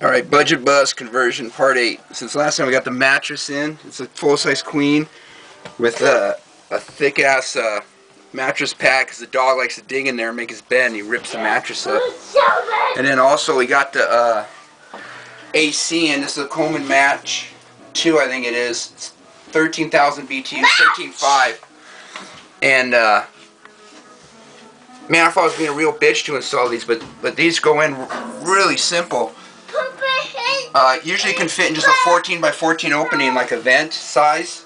Alright, budget bus conversion part 8. Since last time we got the mattress in, it's a full-size queen with a thick ass mattress pad because the dog likes to dig in there and make his bed and he rips the mattress up. And then also we got the AC in. This is a Coleman Match 2, I think it is. It's 13,000 BTUs, 13.5. And man, I thought I was being a real bitch to install these, but these go in really simple. Usually can fit in just a 14 by 14 opening, like a vent size,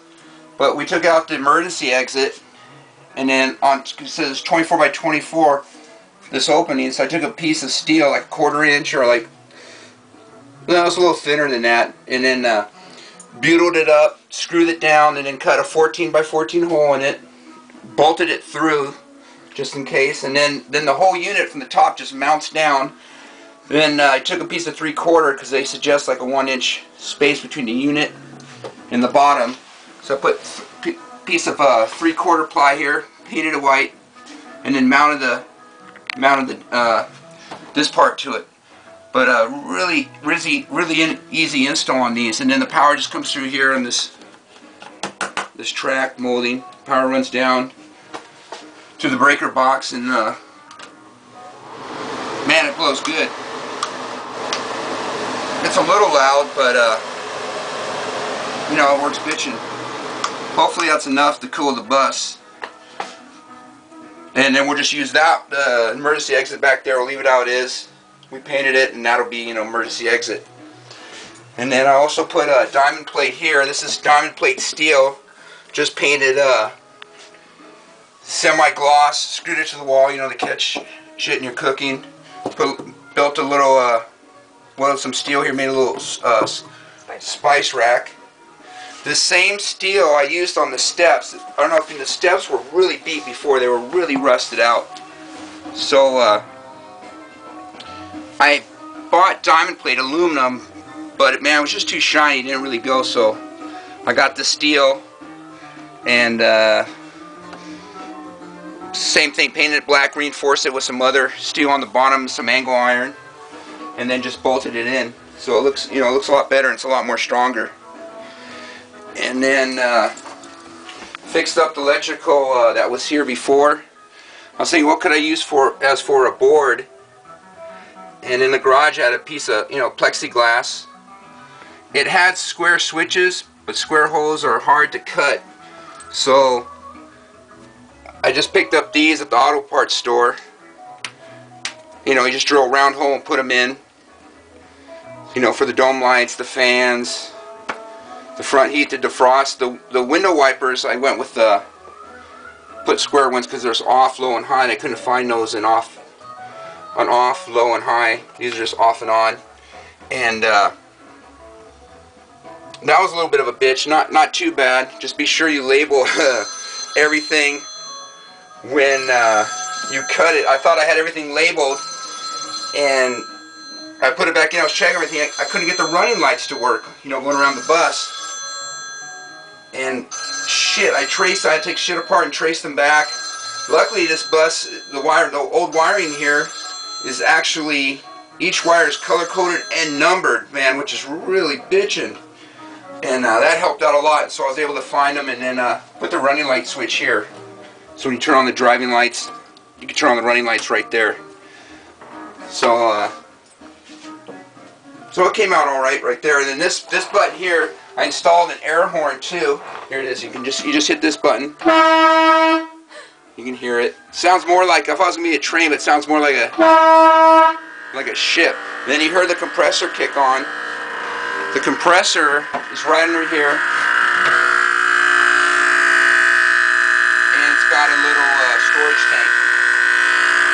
but we took out the emergency exit, and then it says 24 by 24 this opening, so I took a piece of steel like a 1/4 inch, or like, no, it's a little thinner than that, and then butylled it up, screwed it down, and then cut a 14 by 14 hole in it, bolted it through just in case, and then the whole unit from the top just mounts down. Then I took a piece of 3/4 because they suggest like a 1-inch space between the unit and the bottom. So I put a piece of 3/4 ply here, painted it white, and then mounted this part to it. But really easy install on these. And then the power just comes through here on this track molding. Power runs down to the breaker box, and man, it blows good. It's a little loud, but you know, it works bitchin'. Hopefully that's enough to cool the bus. And then we'll just use that emergency exit back there. We'll leave it how it is. We painted it, and that'll be, you know, emergency exit. And then I also put a diamond plate here. This is diamond plate steel. Just painted semi-gloss. Screwed it to the wall, you know, to catch shit in your cooking. Built a little some steel here, made a little spice rack. The same steel I used on the steps. I don't know if the steps were really beat before, they were really rusted out. So I bought diamond plate aluminum, but man, it was just too shiny, it didn't really go, so I got the steel, and same thing, painted it black, reinforced it with some other steel on the bottom, some angle iron, and then just bolted it in. So it looks, you know, it looks a lot better and it's a lot more stronger. And then fixed up the electrical that was here before. I was thinking, what could I use as for a board? And in the garage I had a piece of, you know, plexiglass. It had square switches, but square holes are hard to cut. So I just picked up these at the auto parts store. You know, you just drill a round hole and put them in. You know, for the dome lights, the fans, the front heat, the defrost, the window wipers. I went with put square ones because there's off, low, and high. And I couldn't find those in off, low, and high. These are just off and on. And that was a little bit of a bitch. Not too bad. Just be sure you label everything when you cut it. I thought I had everything labeled, and I put it back in. I was checking everything. I couldn't get the running lights to work, you know, going around the bus. And shit, I had to take shit apart and trace them back. Luckily, this bus, the old wiring here is actually, each wire is color coded and numbered, man, which is really bitchin'. And that helped out a lot. So I was able to find them, and then put the running light switch here. So when you turn on the driving lights, you can turn on the running lights right there. So it came out all right there. And then this button here, I installed an air horn too. Here it is. You just hit this button. You can hear it. Sounds more like, if I was gonna be a train, it sounds more like a ship. And then you heard the compressor kick on. The compressor is right under here. Got a little storage tank.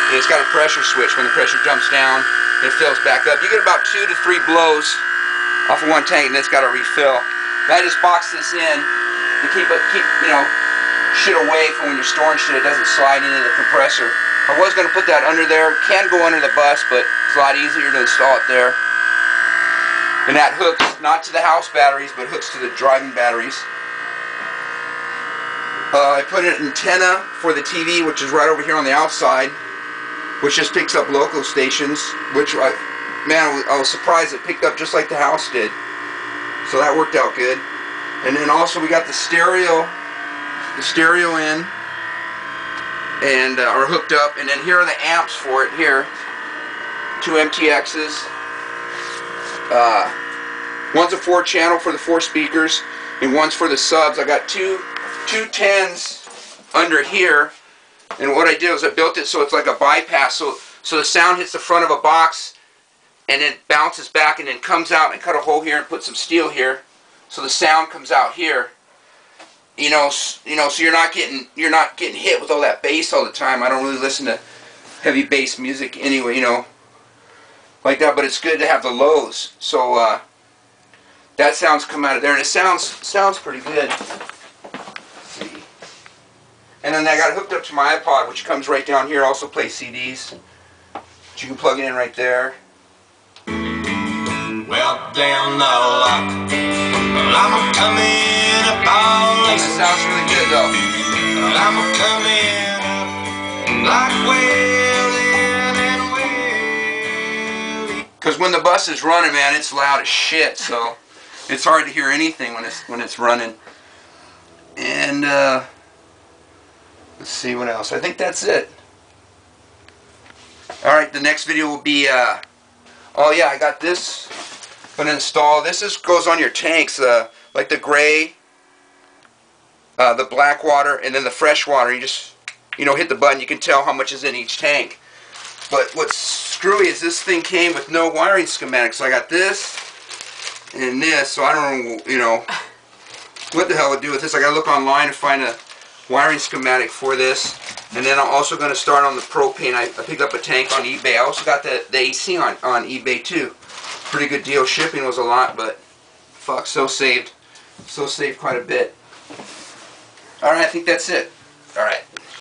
And it's got a pressure switch. When the pressure jumps down, it fills back up. You get about 2 to 3 blows off of one tank, and it's got to refill. And I just box this in to keep you know, shit away from when you're storing shit. It doesn't slide into the compressor. I was going to put that under there. It can go under the bus, but it's a lot easier to install it there. And that hooks not to the house batteries, but hooks to the driving batteries. I put an antenna for the TV, which is right over here on the outside, which just picks up local stations, which man, I was surprised it picked up just like the house did. So that worked out good. And then also we got the stereo in, and are hooked up. And then here are the amps for it. Here, 2 MTXs. One's a 4-channel for the 4 speakers, and one's for the subs. I got two 10s under here, and what I did was I built it so it's like a bypass, so the sound hits the front of a box and then bounces back and then comes out, and cut a hole here and put some steel here, so the sound comes out here. So you're not getting hit with all that bass all the time. I don't really listen to heavy bass music anyway, like that, but it's good to have the lows. So that sounds come out of there, and it sounds pretty good. Let's see. And then I got it hooked up to my iPod, which comes right down here. Also plays CDs. But you can plug it in right there. Well, down the lock, I'm coming up all It sounds really good though. I'm coming up like wailing and wailing. Because when the bus is running, man, it's loud as shit. So it's hard to hear anything when it's running. And let's see what else. I think that's it. All right, the next video will be. Oh yeah, I got this. Gonna install. This goes on your tanks, like the gray, the black water, and then the fresh water. You just hit the button. You can tell how much is in each tank. But what's screwy is this thing came with no wiring schematic. So I got this and this. So I don't know, what the hell I would do with this. I gotta look online and find a wiring schematic for this. And then I'm also gonna start on the propane. I picked up a tank on eBay. I also got the AC on eBay too. Pretty good deal. Shipping was a lot, but fuck, so saved quite a bit. Alright, I think that's it. Alright.